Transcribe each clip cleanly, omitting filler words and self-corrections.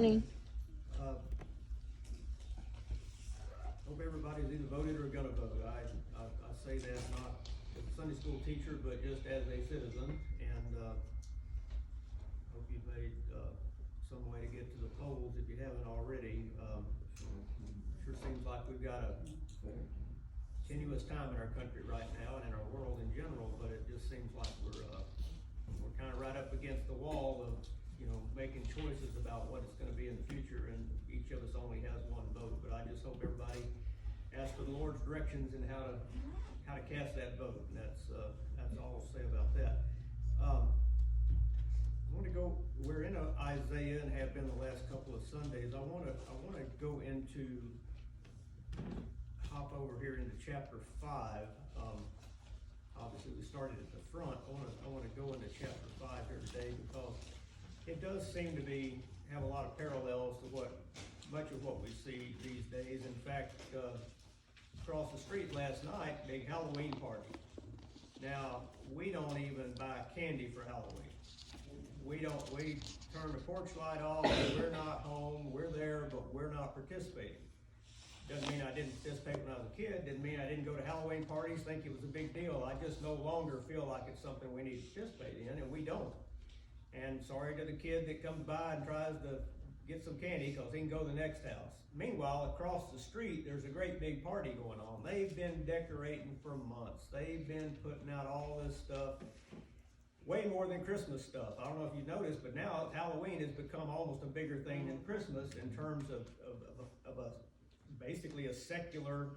morning. Hope everybody's either voted or gonna vote. I say that not as a Sunday school teacher, but just as a citizen, and hope you've made some way to get to the polls if you haven't already. Sure seems like we've got a tenuous time in our country right now and in our world in general, but it just seems like we're kind of right up against the wall of, making choices about what it's gonna be in the future, and each of us only has one vote. But I just hope everybody asks for the Lord's directions in how to cast that vote, and that's all I'll say about that. We're in Isaiah and have been the last couple of Sundays. I wanna go into, hop over here into chapter 5. Obviously we started at the front. I wanna go into chapter 5 here today, because it does seem to have a lot of parallels to much of what we see these days. In fact, across the street last night, big Halloween party. Now, we don't even buy candy for Halloween. We turn the porch light off, we're not home, we're there, but we're not participating. Doesn't mean I didn't participate when I was a kid, didn't mean I didn't go to Halloween parties, think it was a big deal. I just no longer feel like it's something we need to participate in, and we don't. And sorry to the kid that comes by and tries to get some candy because he can go to the next house. Meanwhile, across the street, there's a great big party going on. They've been decorating for months. They've been putting out all this stuff, way more than Christmas stuff. I don't know if you've noticed, but now Halloween has become almost a bigger thing than Christmas in terms of basically a secular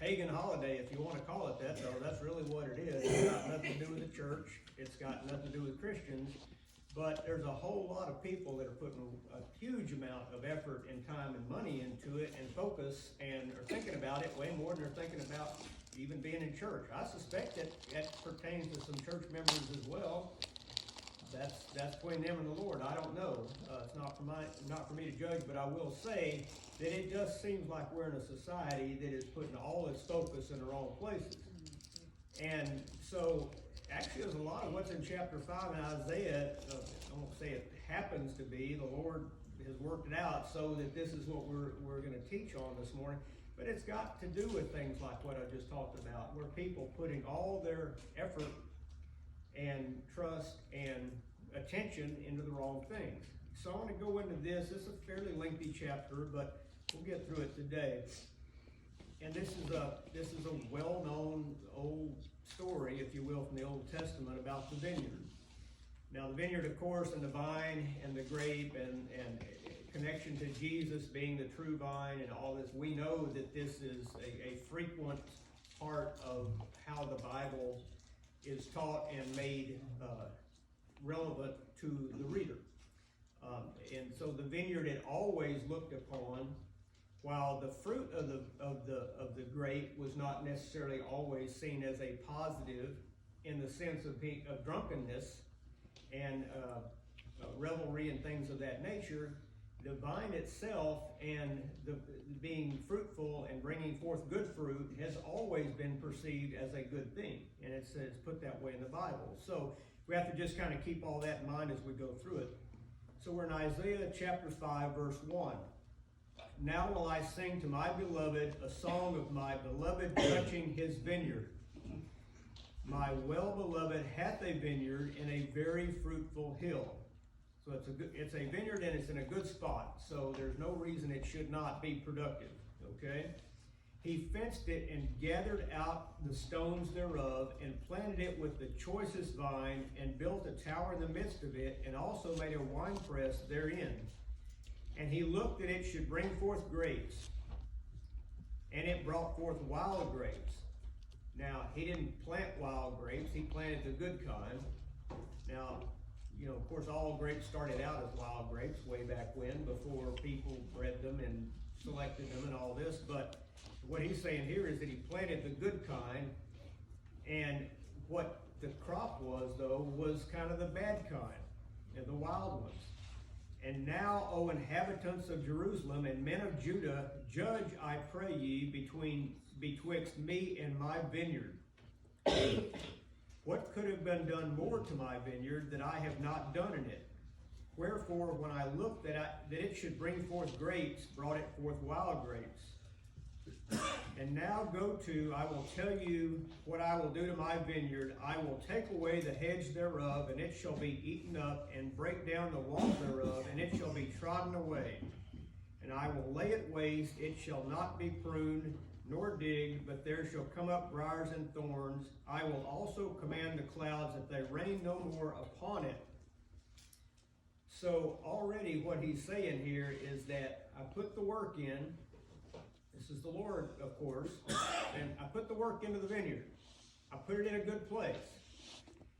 pagan holiday, if you want to call it that, though. That's really what it is. It's got nothing to do with the church. It's got nothing to do with Christians. But there's a whole lot of people that are putting a huge amount of effort and time and money into it, and focus, and are thinking about it way more than they're thinking about even being in church. I suspect that pertains to some church members as well. That's between them and the Lord. I don't know. It's not for me to judge, but I will say that it just seems like we're in a society that is putting all its focus in the wrong places. And so, actually, there's a lot of what's in chapter 5 in Isaiah. I won't say it happens to be. The Lord has worked it out so that this is what we're going to teach on this morning. But it's got to do with things like what I just talked about, where people putting all their effort and trust and attention into the wrong things. So I want to go into this. It's a fairly lengthy chapter, but we'll get through it today. And this is a well-known old story, if you will, from the Old Testament about the vineyard. Now, the vineyard, of course, and the vine and the grape and connection to Jesus being the true vine and all this, we know that this is a frequent part of how the Bible is taught and made relevant to the reader. And so the vineyard had always looked upon, while the fruit of the grape was not necessarily always seen as a positive in the sense of drunkenness and revelry and things of that nature, the vine itself and being fruitful and bringing forth good fruit has always been perceived as a good thing, and it's put that way in the Bible. So we have to just kind of keep all that in mind as we go through it. So we're in Isaiah chapter 5, verse 1. Now will I sing to my beloved a song of my beloved touching his vineyard. My well-beloved hath a vineyard in a very fruitful hill. So it's a vineyard, and it's in a good spot. So there's no reason it should not be productive. Okay? He fenced it and gathered out the stones thereof, and planted it with the choicest vine, and built a tower in the midst of it, and also made a winepress therein. And he looked that it should bring forth grapes, and it brought forth wild grapes. Now, he didn't plant wild grapes, he planted the good kind. Now, of course, all grapes started out as wild grapes way back when, before people bred them and selected them and all this. But what he's saying here is that he planted the good kind, and what the crop was, though, was kind of the bad kind, and the wild ones. And now, O inhabitants of Jerusalem and men of Judah, judge, I pray ye, betwixt me and my vineyard. What could have been done more to my vineyard that I have not done in it? Wherefore, when I looked that it should bring forth grapes, brought it forth wild grapes. And now I will tell you what I will do to my vineyard. I will take away the hedge thereof, and it shall be eaten up, and break down the wall thereof, and it shall be trodden away. And I will lay it waste, it shall not be pruned, nor digged, but there shall come up briars and thorns. I will also command the clouds that they rain no more upon it. So already what he's saying here is that I put the work in. This is the Lord, of course, and I put the work into the vineyard. I put it in a good place.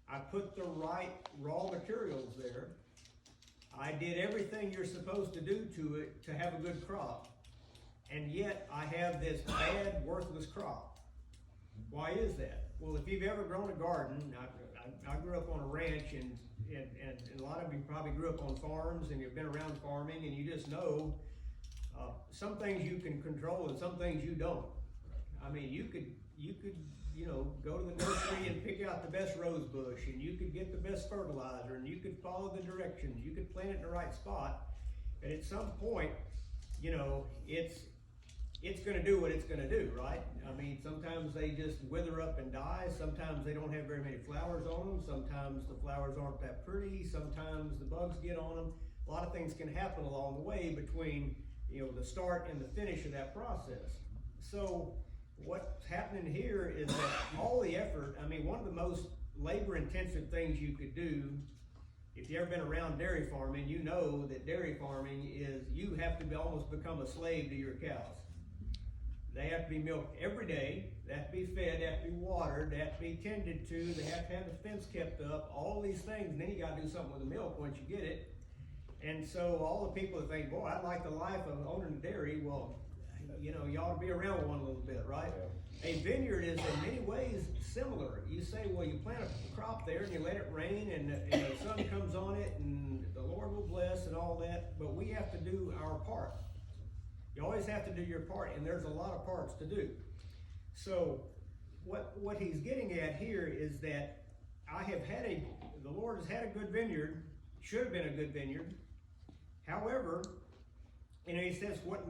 I put the right raw materials there. I did everything you're supposed to do to it to have a good crop. And yet I have this bad, worthless crop. Why is that? Well, if you've ever grown a garden, I grew up on a ranch, and a lot of you probably grew up on farms, and you've been around farming, and you just know some things you can control and some things you don't. I mean, you could go to the nursery and pick out the best rose bush, and you could get the best fertilizer, and you could follow the directions. You could plant it in the right spot, and at some point, it's going to do what it's going to do, right? I mean, sometimes they just wither up and die. Sometimes they don't have very many flowers on them. Sometimes the flowers aren't that pretty. Sometimes the bugs get on them. A lot of things can happen along the way between the start and the finish of that process. So what's happening here is that all the effort, I mean, one of the most labor-intensive things you could do, if you've ever been around dairy farming, you know that dairy farming is, you have to almost become a slave to your cows. They have to be milked every day, they have to be fed, they have to be watered, they have to be tended to, they have to have the fence kept up, all these things, and then you got to do something with the milk once you get it. And so all the people that think, boy, I'd like the life of owning a dairy, well, you ought to be around one a little bit, right? Yeah. A vineyard is in many ways similar. You say, well, you plant a crop there and you let it rain and the sun comes on it and the Lord will bless and all that, but we have to do our part. You always have to do your part, and there's a lot of parts to do. So what he's getting at here is that the Lord has had a good vineyard, should have been a good vineyard. However, he says, what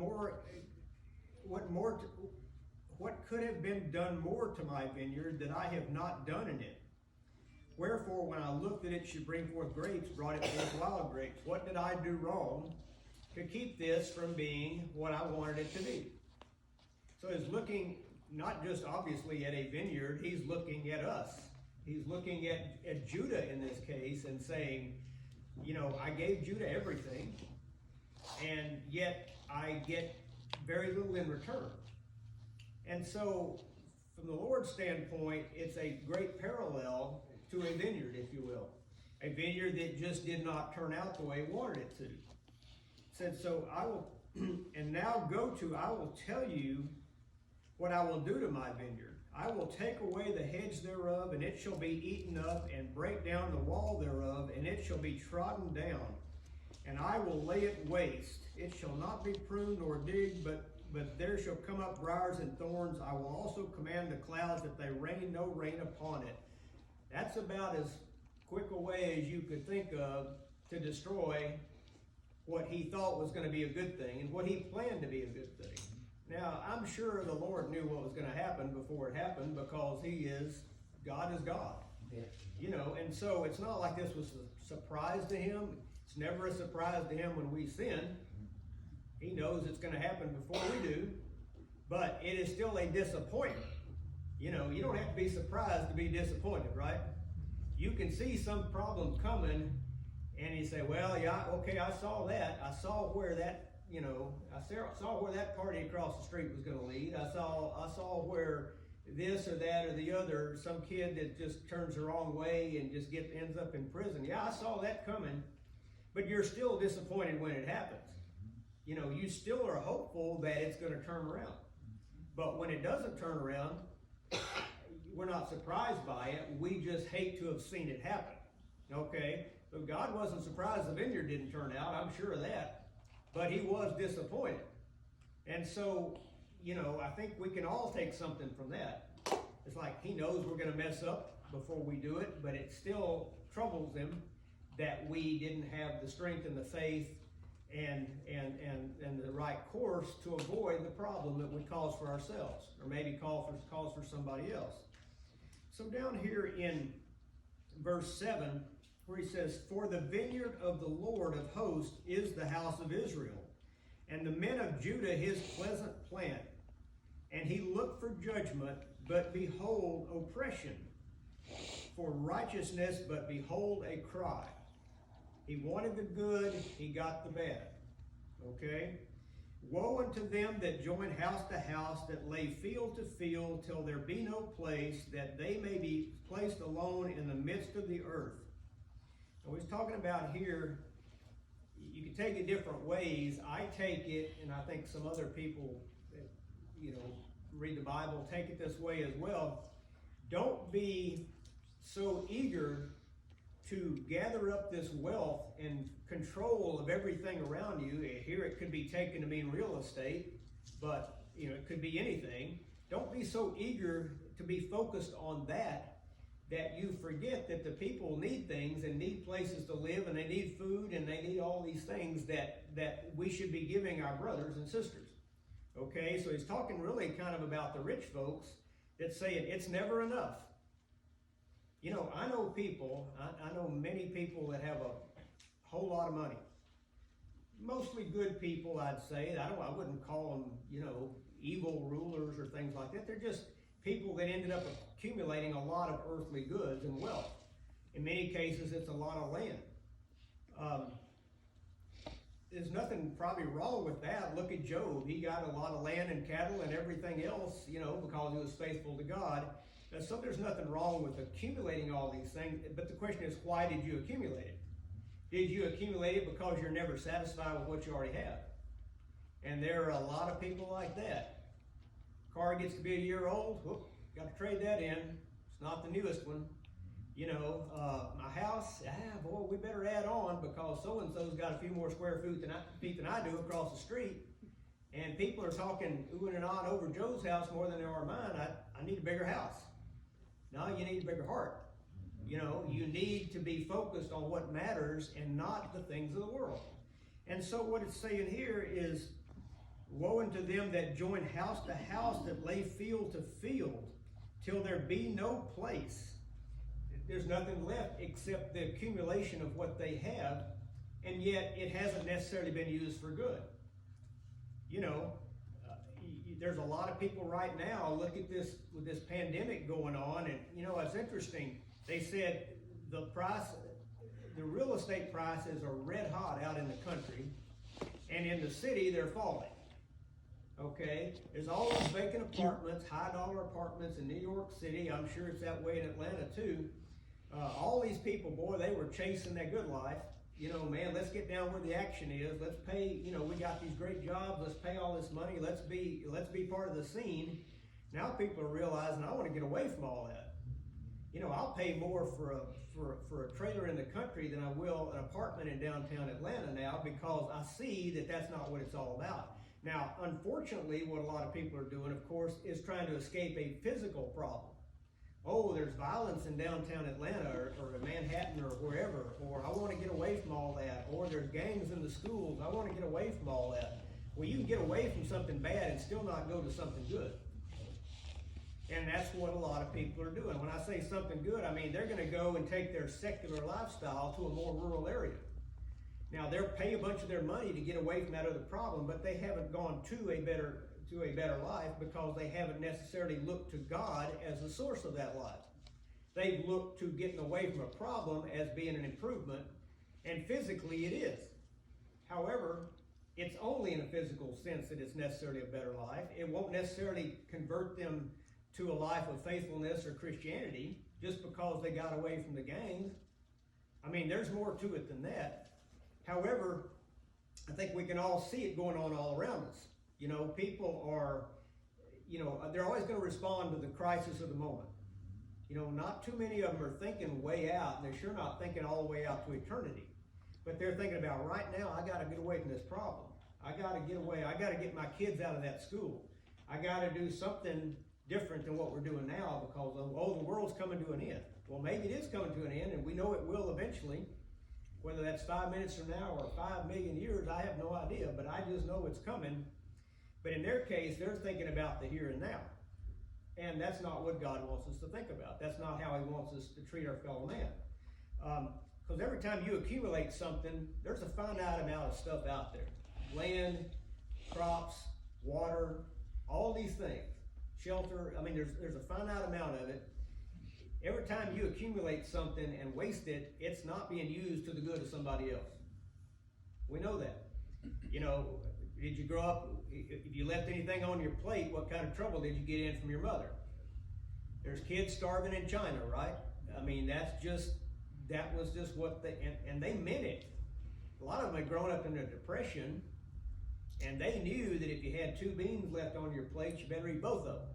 could have been done more to my vineyard that I have not done in it? Wherefore, when I looked that it should bring forth grapes, brought it forth wild grapes. What did I do wrong to keep this from being what I wanted it to be? So he's looking not just obviously at a vineyard, he's looking at us. He's looking at Judah in this case and saying, I gave Judah everything, and yet I get very little in return. And so, from the Lord's standpoint, it's a great parallel to a vineyard, if you will. A vineyard that just did not turn out the way he wanted it to. Said, so I will, and now I will tell you what I will do to my vineyard. I will take away the hedge thereof, and it shall be eaten up, and break down the wall thereof, and it shall be trodden down. And I will lay it waste. It shall not be pruned nor digged, but there shall come up briars and thorns. I will also command the clouds that they rain no rain upon it. That's about as quick a way as you could think of to destroy what he thought was going to be a good thing and what he planned to be a good thing. Now, I'm sure the Lord knew what was going to happen before it happened, because God is God. Yeah. And so it's not like this was a surprise to him. It's never a surprise to him when we sin. He knows it's going to happen before we do, but it is still a disappointment. You don't have to be surprised to be disappointed, right? You can see some problem coming, and you say, well, yeah, okay, I saw that. I saw where that, I saw where that party across the street was going to lead. I saw where this or that or the other, some kid that just turns the wrong way and just ends up in prison. Yeah, I saw that coming, but you're still disappointed when it happens. You still are hopeful that it's going to turn around. But when it doesn't turn around, we're not surprised by it. We just hate to have seen it happen. Okay? So God wasn't surprised the vineyard didn't turn out. I'm sure of that. But he was disappointed. And so, I think we can all take something from that. It's like he knows we're going to mess up before we do it, but it still troubles him that we didn't have the strength and the faith and the right course to avoid the problem that we cause for ourselves, or maybe cause for somebody else. So down here in verse 7, where he says, "For the vineyard of the Lord of hosts is the house of Israel, and the men of Judah his pleasant plant. And he looked for judgment, but behold oppression, for righteousness, but behold a cry." He wanted the good, he got the bad. Okay? "Woe unto them that join house to house, that lay field to field, till there be no place, that they may be placed alone in the midst of the earth." So he's talking about here, you can take it different ways. I take it, and I think some other people that, read the Bible take it this way as well. Don't be so eager to gather up this wealth and control of everything around you. Here it could be taken to mean real estate, but it could be anything. Don't be so eager to be focused on that you forget that the people need things and need places to live, and they need food, and they need all these things that we should be giving our brothers and sisters. Okay, so he's talking really kind of about the rich folks that saying it's never enough. I know people, I know many people that have a whole lot of money. Mostly good people, I'd say. I wouldn't call them, evil rulers or things like that. They're just people that ended up accumulating a lot of earthly goods and wealth. In many cases, it's a lot of land. There's nothing probably wrong with that. Look at Job. He got a lot of land and cattle and everything else, because he was faithful to God. And so there's nothing wrong with accumulating all these things. But the question is, why did you accumulate it? Did you accumulate it because you're never satisfied with what you already have? And there are a lot of people like that. Car gets to be a year old, whoop, got to trade that in. It's not the newest one. My house, boy, we better add on because so-and-so's got a few more square feet than I do across the street. And people are talking oohing and ahhing over Joe's house more than they are mine. I need a bigger house. No, you need a bigger heart. You need to be focused on what matters and not the things of the world. And so what it's saying here is, woe unto them that join house to house, that lay field to field, till there be no place. There's nothing left except the accumulation of what they have, and yet it hasn't necessarily been used for good. There's a lot of people right now, look at this, with this pandemic going on, and it's interesting. They said the real estate prices are red hot out in the country, and in the city they're falling. Okay, there's all those vacant apartments, high dollar apartments in New York City. I'm sure it's that way in Atlanta too. All these people, boy, they were chasing that good life. Man, let's get down where the action is. Let's pay, we got these great jobs. Let's pay all this money. Let's be part of the scene. Now people are realizing I want to get away from all that. I'll pay more for a trailer in the country than I will an apartment in downtown Atlanta now, because I see that that's not what it's all about. Now, unfortunately, what a lot of people are doing, of course, is trying to escape a physical problem. Oh, there's violence in downtown Atlanta or Manhattan or wherever, or I want to get away from all that, or there's gangs in the schools, I want to get away from all that. Well, you can get away from something bad and still not go to something good. And that's what a lot of people are doing. When I say something good, I mean they're going to go and take their secular lifestyle to a more rural area. Now, they'll pay a bunch of their money to get away from that other problem, but they haven't gone to a better life because they haven't necessarily looked to God as the source of that life. They've looked to getting away from a problem as being an improvement, and physically it is. However, it's only in a physical sense that it's necessarily a better life. It won't necessarily convert them to a life of faithfulness or Christianity just because they got away from the gangs. I mean, there's more to it than that. However, I think we can all see it going on all around us. People are, they're always going to respond to the crisis of the moment. Not too many of them are thinking way out, and they're sure not thinking all the way out to eternity. But they're thinking about, right now, I got to get away from this problem. I got to get away. I got to get my kids out of that school. I got to do something different than what we're doing now because, the world's coming to an end. Well, maybe it is coming to an end, and we know it will eventually. Whether that's 5 minutes from now or 5 million years, I have no idea, but I just know it's coming. But in their case, they're thinking about the here and now. And that's not what God wants us to think about. That's not how he wants us to treat our fellow man. Because every time you accumulate something, there's a finite amount of stuff out there. Land, crops, water, all these things. Shelter, I mean, there's a finite amount of it. Every time you accumulate something and waste it, it's not being used to the good of somebody else. We know that. You know, did you grow up, if you left anything on your plate, what kind of trouble did you get in from your mother? There's kids starving in China, right? I mean, that was just what they, and they meant it. A lot of them had grown up in a depression, and they knew that if you had 2 beans left on your plate, you better eat both of them.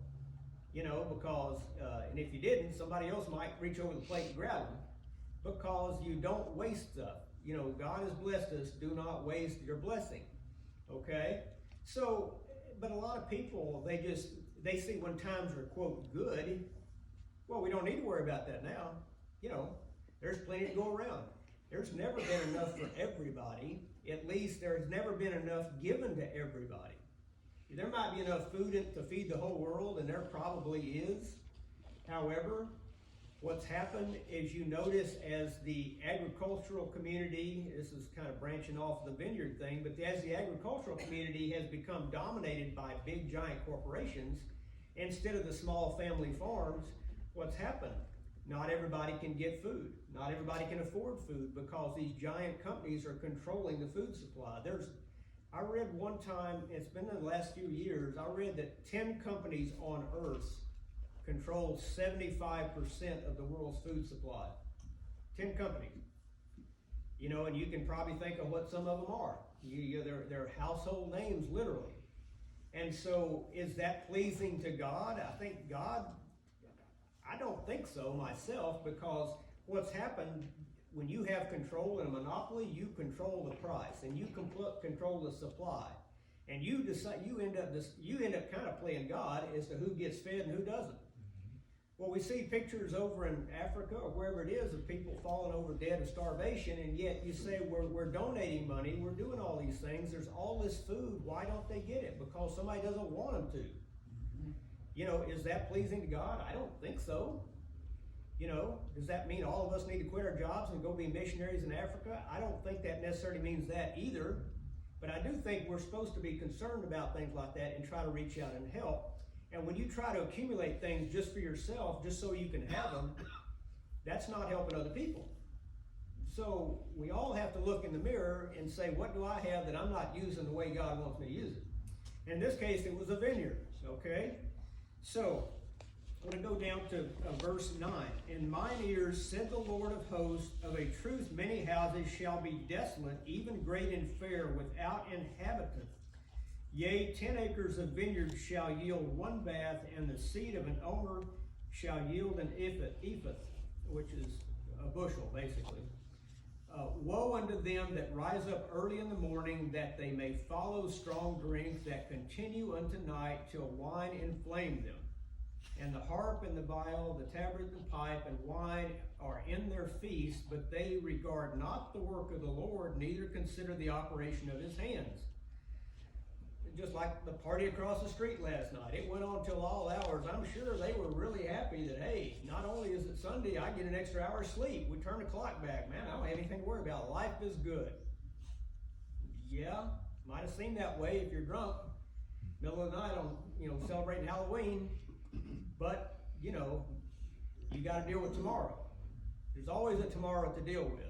You know, because, and if you didn't, somebody else might reach over the plate and grab them, because you don't waste stuff. You know, God has blessed us, do not waste your blessing, okay? So, but a lot of people, they see when times are, quote, good, well, we don't need to worry about that now. You know, there's plenty to go around. There's never been enough for everybody. At least there's never been enough given to everybody. There might be enough food to feed the whole world, and there probably is. However, what's happened is, you notice, as the agricultural community, this is kind of branching off the vineyard thing, but as the agricultural community has become dominated by big giant corporations instead of the small family farms, what's happened? Not everybody can get food. Not everybody can afford food because these giant companies are controlling the food supply. I read one time, it's been in the last few years, I read that 10 companies on earth control 75% of the world's food supply. 10 companies. You know, and you can probably think of what some of them are. They're household names, literally. And so, is that pleasing to God? I don't think so myself, because what's happened, when you have control in a monopoly, you control the price and you control the supply, and you end up kind of playing God as to who gets fed and who doesn't. Well, we see pictures over in Africa or wherever it is of people falling over dead of starvation, and yet you say we're donating money, we're doing all these things. There's all this food. Why don't they get it? Because somebody doesn't want them to. You know, is that pleasing to God? I don't think so. You know, does that mean all of us need to quit our jobs and go be missionaries in Africa? I don't think that necessarily means that either. But I do think we're supposed to be concerned about things like that and try to reach out and help. And when you try to accumulate things just for yourself, just so you can have them, that's not helping other people. So we all have to look in the mirror and say, what do I have that I'm not using the way God wants me to use it? In this case, it was a vineyard, okay? So, I'm going to go down to verse 9. In mine ears said the Lord of hosts, of a truth many houses shall be desolate, even great and fair, without inhabitant. Yea, 10 acres of vineyard shall yield 1 bath, and the seed of an omer shall yield an ephah, which is a bushel, basically. Woe unto them that rise up early in the morning, that they may follow strong drink, that continue unto night, till wine inflame them. And the harp and the viol, the tabret and pipe and wine are in their feast, but they regard not the work of the Lord, neither consider the operation of his hands. Just like the party across the street last night. It went on till all hours. I'm sure they were really happy that, hey, not only is it Sunday, I get an extra hour's sleep. We turn the clock back. Man, I don't have anything to worry about. Life is good. Yeah, might have seemed that way if you're drunk, middle of the night on, celebrating Halloween. But, you got to deal with tomorrow. There's always a tomorrow to deal with,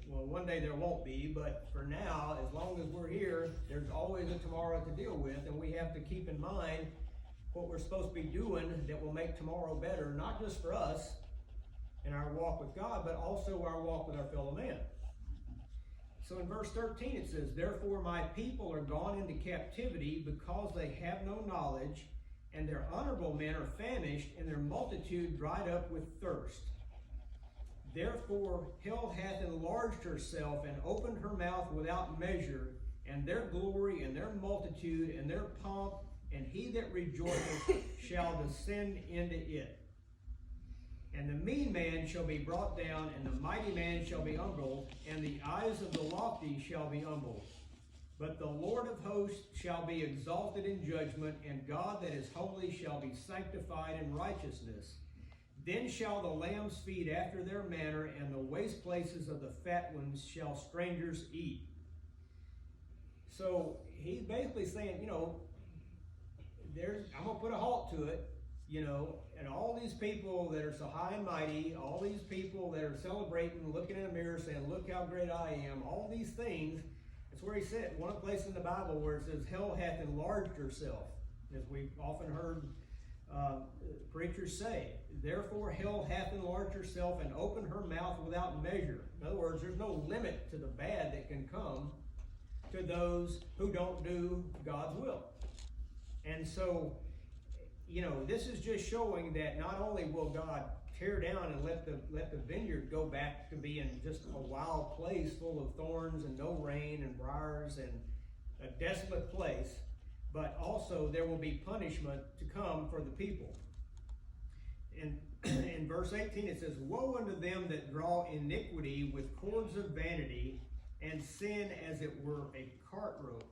Well, one day there won't be, but for now, as long as we're here, there's always a tomorrow to deal with, and we have to keep in mind what we're supposed to be doing that will make tomorrow better, not just for us in our walk with God, but also our walk with our fellow man. So in verse 13 it says, therefore my people are gone into captivity because they have no knowledge, and their honorable men are famished, and their multitude dried up with thirst. Therefore hell hath enlarged herself and opened her mouth without measure, and their glory and their multitude and their pomp, and he that rejoiceth shall descend into it. And the mean man shall be brought down, and the mighty man shall be humbled, and the eyes of the lofty shall be humbled. But the Lord of hosts shall be exalted in judgment, and God that is holy shall be sanctified in righteousness. Then shall the lambs feed after their manner, and the waste places of the fat ones shall strangers eat. So he's basically saying, I'm going to put a halt to it, and all these people that are so high and mighty, all these people that are celebrating, looking in the mirror saying, look how great I am, all these things, that's where he said, one place in the Bible where it says, hell hath enlarged herself, as we've often heard preachers say. Therefore hell hath enlarged herself and opened her mouth without measure. In other words, there's no limit to the bad that can come to those who don't do God's will. And so, this is just showing that not only will God tear down and let the vineyard go back to being just a wild place full of thorns and no rain and briars and a desolate place, but also there will be punishment to come for the people. In verse 18 it says, woe unto them that draw iniquity with cords of vanity, and sin as it were a cart rope.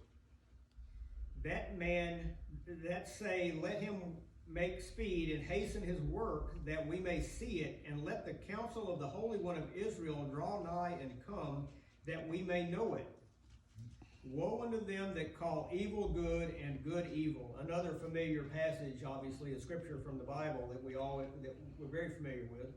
That man that say, let him make speed and hasten his work, that we may see it, and let the counsel of the Holy One of Israel draw nigh and come, that we may know it. Woe unto them that call evil good and good evil. Another familiar passage, obviously, a scripture from the Bible that we're very familiar with.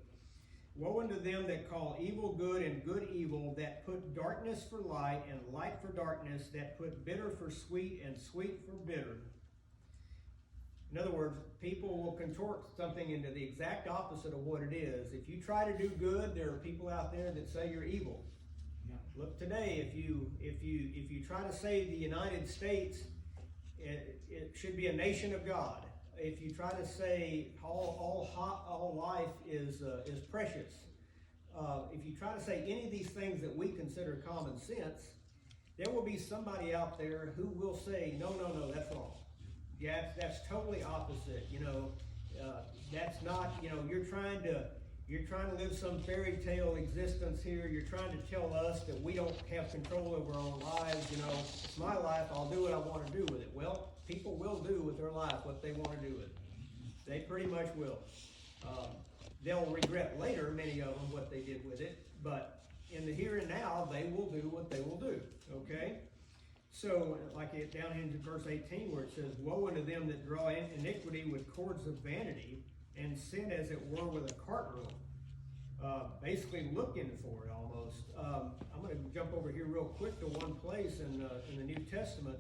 Woe unto them that call evil good and good evil, that put darkness for light and light for darkness, that put bitter for sweet and sweet for bitter. In other words, people will contort something into the exact opposite of what it is. If you try to do good, there are people out there that say you're evil. Yeah. Look today, if you try to say the United States, it should be a nation of God. If you try to say all life is precious, if you try to say any of these things that we consider common sense, there will be somebody out there who will say, no, that's wrong. Yeah, that's totally opposite. That's not. You're trying to live some fairy tale existence here. You're trying to tell us that we don't have control over our own lives. It's my life. I'll do what I want to do with it. Well, people will do with their life what they want to do with it. They pretty much will. They'll regret later, many of them, what they did with it. But in the here and now, they will do what they will do. Okay? So, like down into verse 18 where it says, woe unto them that draw iniquity with cords of vanity, and sin as it were with a cart rope. Basically looking for it almost. I'm going to jump over here real quick to one place in the New Testament,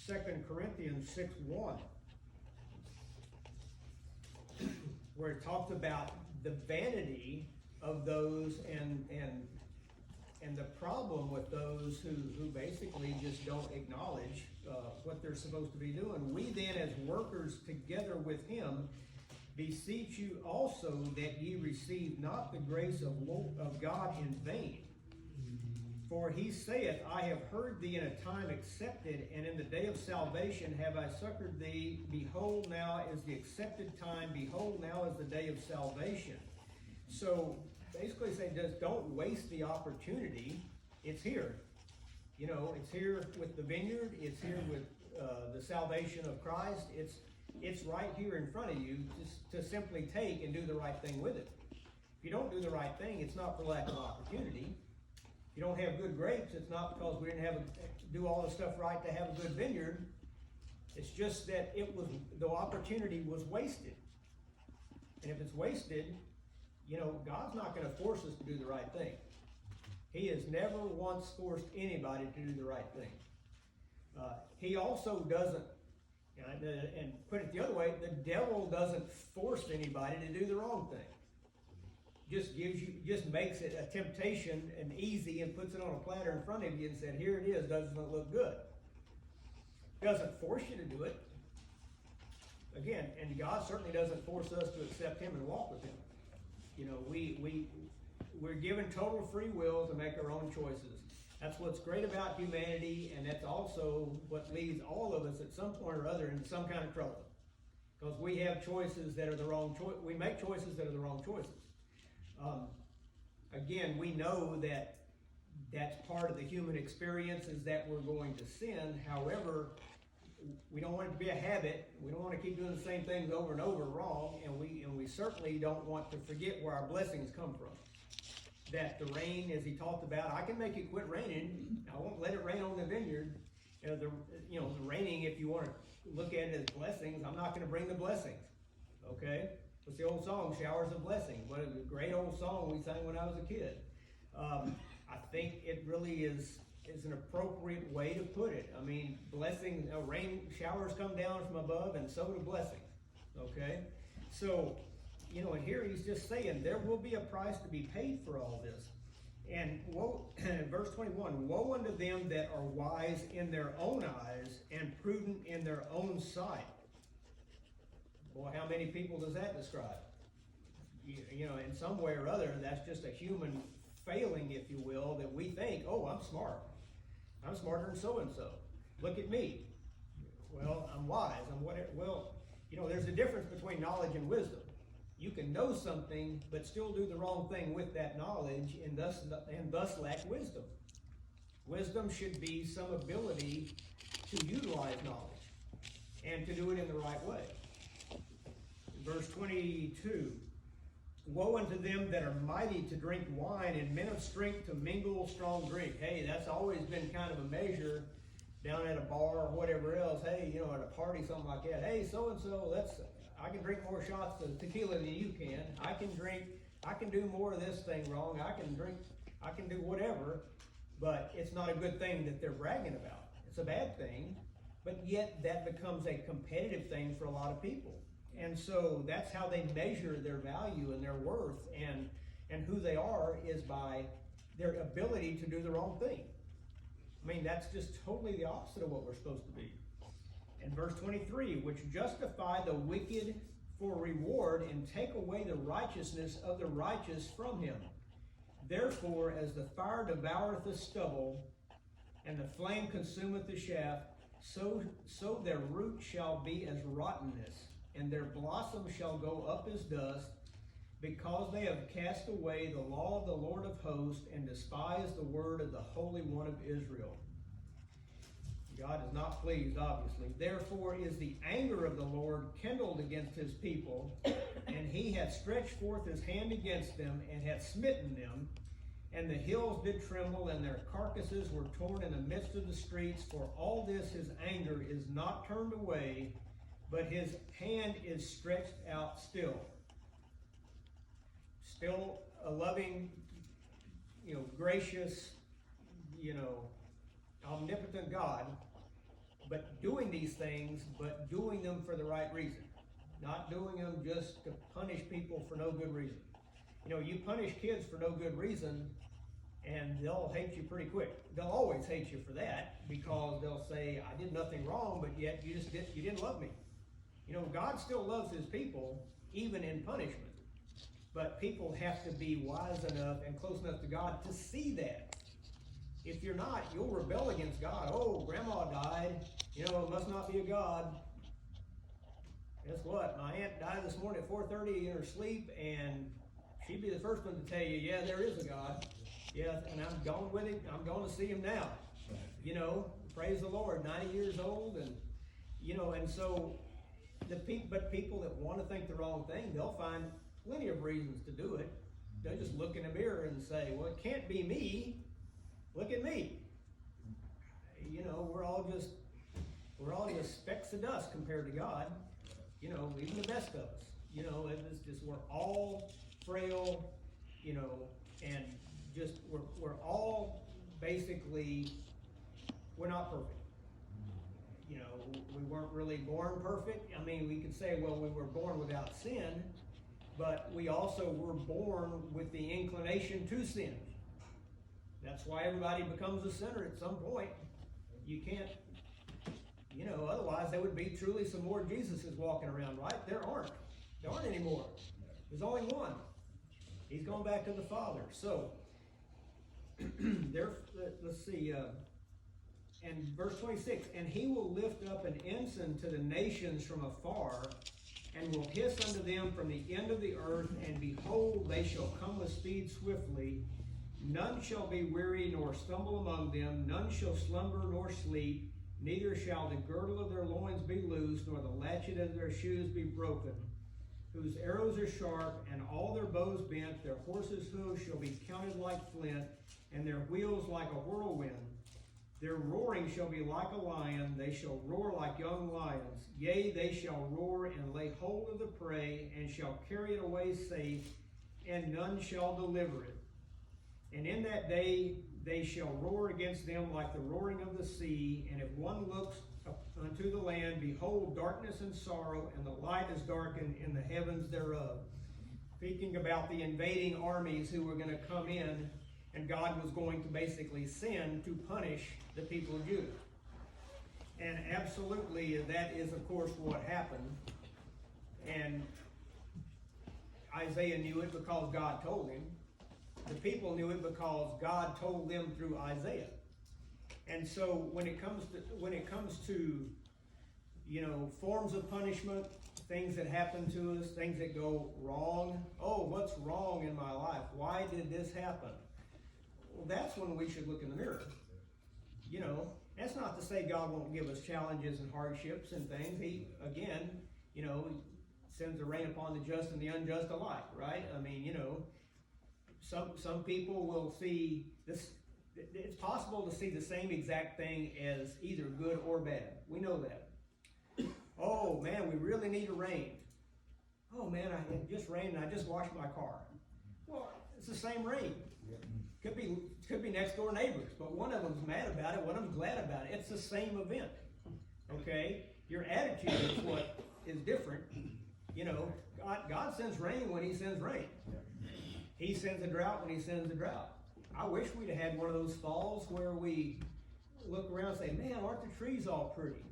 2 Corinthians 6:1, where it talks about the vanity of those and the problem with those who basically just don't acknowledge what they're supposed to be doing. We then, as workers together with him, beseech you also that ye receive not the grace of God in vain. For he saith, I have heard thee in a time accepted, and in the day of salvation have I succored thee. Behold, now is the accepted time. Behold, now is the day of salvation. So basically saying, just don't waste the opportunity. It's here. It's here with the vineyard. It's here with the salvation of Christ. It's right here in front of you to simply take and do the right thing with it. If you don't do the right thing, it's not for lack of opportunity. If you don't have good grapes, it's not because we didn't do all the stuff right to have a good vineyard. It's just that the opportunity was wasted. And if it's wasted, God's not going to force us to do the right thing. He has never once forced anybody to do the right thing. He also doesn't, and put it the other way, the devil doesn't force anybody to do the wrong thing. Just makes it a temptation and easy and puts it on a platter in front of you and said, here it is, doesn't it look good? Doesn't force you to do it. Again, and God certainly doesn't force us to accept him and walk with him. We're given total free will to make our own choices. That's what's great about humanity, and that's also what leads all of us at some point or other into some kind of trouble. Because we have choices that are the wrong choice. We make choices that are the wrong choices. Again, we know that that's part of the human experience, is that we're going to sin. However, we don't want it to be a habit. We don't want to keep doing the same things over and over wrong, and we certainly don't want to forget where our blessings come from. That the rain, as he talked about, I can make it quit raining. I won't let it rain on the vineyard. The raining, if you want to look at it as blessings, I'm not going to bring the blessings. Okay? What's the old song, Showers of Blessing? What a great old song we sang when I was a kid. I think it really is an appropriate way to put it. I mean, blessing, rain showers come down from above, and so do blessings. Okay? So, and here he's just saying there will be a price to be paid for all this. And woe, verse 21, woe unto them that are wise in their own eyes and prudent in their own sight. Boy, how many people does that describe? In some way or other, that's just a human failing, if you will, that we think, oh, I'm smart. I'm smarter than so-and-so. Look at me. Well, I'm wise. I'm whatever. Well, there's a difference between knowledge and wisdom. You can know something, but still do the wrong thing with that knowledge, and thus lack wisdom. Wisdom should be some ability to utilize knowledge and to do it in the right way. Verse 22, woe unto them that are mighty to drink wine and men of strength to mingle strong drink. Hey, that's always been kind of a measure down at a bar or whatever else. Hey, at a party, something like that. Hey, so-and-so, I can drink more shots of tequila than you can. I can do more of this thing wrong. I can do whatever, but it's not a good thing that they're bragging about. It's a bad thing, but yet that becomes a competitive thing for a lot of people. And so that's how they measure their value and their worth and who they are, is by their ability to do the wrong thing. I mean, that's just totally the opposite of what we're supposed to be. And verse 23, which justify the wicked for reward and take away the righteousness of the righteous from him. Therefore, as the fire devoureth the stubble, and the flame consumeth the shaft, so their root shall be as rottenness, and their blossom shall go up as dust, because they have cast away the law of the Lord of hosts, and despised the word of the Holy One of Israel. God is not pleased, obviously. Therefore is the anger of the Lord kindled against his people, and he hath stretched forth his hand against them, and hath smitten them. And the hills did tremble, and their carcasses were torn in the midst of the streets. For all this his anger is not turned away, but his hand is stretched out still. Still a loving, gracious, omnipotent God, but doing these things, but doing them for the right reason. Not doing them just to punish people for no good reason. You punish kids for no good reason, and they'll hate you pretty quick. They'll always hate you for that, because they'll say, I did nothing wrong, but yet you didn't love me. God still loves his people, even in punishment. But people have to be wise enough and close enough to God to see that. If you're not, you'll rebel against God. Oh, grandma died. It must not be a God. Guess what? My aunt died this morning at 4:30 in her sleep, and she'd be the first one to tell you, yeah, there is a God. Yeah, and I'm going with him. I'm going to see him now. Praise the Lord, 90 years old, and so people that want to think the wrong thing, they'll find plenty of reasons to do it. They'll just look in the mirror and say, well, it can't be me. Look at me. We're all just specks of dust compared to God. Even the best of us. It's just, we're all frail, and just we're all basically, we're not perfect. We weren't really born perfect. I mean, we could say, well, we were born without sin, but we also were born with the inclination to sin. That's why everybody becomes a sinner at some point. You can't, otherwise there would be truly some more Jesuses walking around, right? There aren't anymore. There's only one. He's gone back to the Father. So, let's see, and verse 26, and he will lift up an ensign to the nations from afar, and will hiss unto them from the end of the earth, and behold, they shall come with speed swiftly. None shall be weary nor stumble among them, none shall slumber nor sleep, neither shall the girdle of their loins be loosed, nor the latchet of their shoes be broken. Whose arrows are sharp, and all their bows bent, their horses' hoofs shall be counted like flint, and their wheels like a whirlwind. Their roaring shall be like a lion, they shall roar like young lions. Yea, they shall roar and lay hold of the prey, and shall carry it away safe, and none shall deliver it. And in that day they shall roar against them like the roaring of the sea, and if one looks unto the land, behold, darkness and sorrow, and the light is darkened in the heavens thereof. Speaking about the invading armies who were going to come in, and God was going to basically send to punish the people of Judah. And absolutely, that is, of course, what happened. And Isaiah knew it because God told him. The people knew it because God told them through Isaiah. And so when it comes to forms of punishment, things that happen to us, things that go wrong. Oh, what's wrong in my life? Why did this happen? Well, that's when we should look in the mirror. That's not to say God won't give us challenges and hardships and things. He, again, sends the rain upon the just and the unjust alike, right? I mean, some people will see this. It's possible to see the same exact thing as either good or bad. We know that. Oh man, we really need a rain. Oh man, it just rained and I just washed my car. Well, it's the same rain. Could be next door neighbors, but one of them's mad about it, one of them's glad about it. It's the same event. Okay? Your attitude is what is different. God sends rain when he sends rain. He sends a drought when he sends a drought. I wish we'd have had one of those falls where we look around and say, man, aren't the trees all pretty?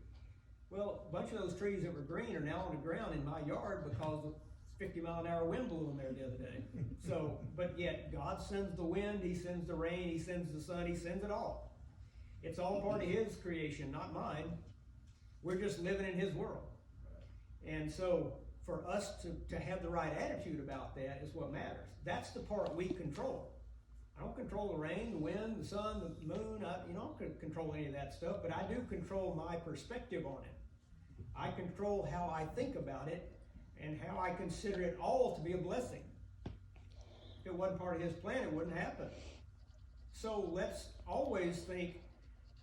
Well, a bunch of those trees that were green are now on the ground in my yard because the 50-mile-an-hour wind blew them there the other day. So, but yet God sends the wind, he sends the rain, he sends the sun, he sends it all. It's all part of his creation, not mine. We're just living in his world. And so for us to have the right attitude about that is what matters. That's the part we control. I don't control the rain, the wind, the sun, the moon. I don't control any of that stuff, but I do control my perspective on it. I control how I think about it and how I consider it all to be a blessing. If it wasn't part of his plan, it wouldn't happen. So let's always think,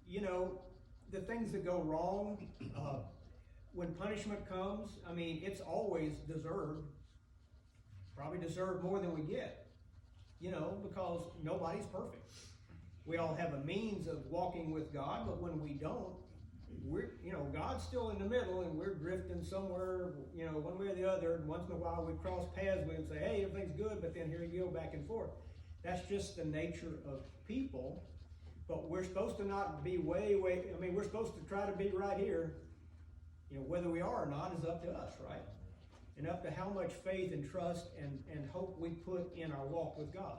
the things that go wrong, when punishment comes, it's always deserved. Probably deserved more than we get. Because nobody's perfect. We all have a means of walking with God, but when we don't, God's still in the middle and we're drifting somewhere, one way or the other. And once in a while we cross paths with him and say, hey, everything's good, but then here you go back and forth. That's just the nature of people. But we're supposed to not be we're supposed to try to be right here. Whether we are or not is up to us, right? And up to how much faith and trust and hope we put in our walk with God.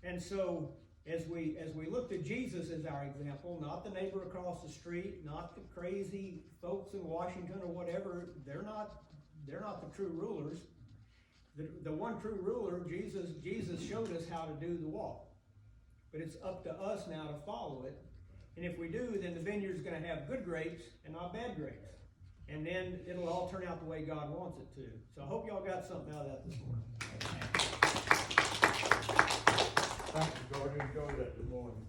And so as we look to Jesus as our example, not the neighbor across the street, not the crazy folks in Washington or whatever, they're not the true rulers. The one true ruler, Jesus showed us how to do the walk. But it's up to us now to follow it. And if we do, then the vineyard's going to have good grapes and not bad grapes. And then it'll all turn out the way God wants it to. So I hope y'all got something out of that this morning. Thank you, Gordon. Enjoyed that this morning.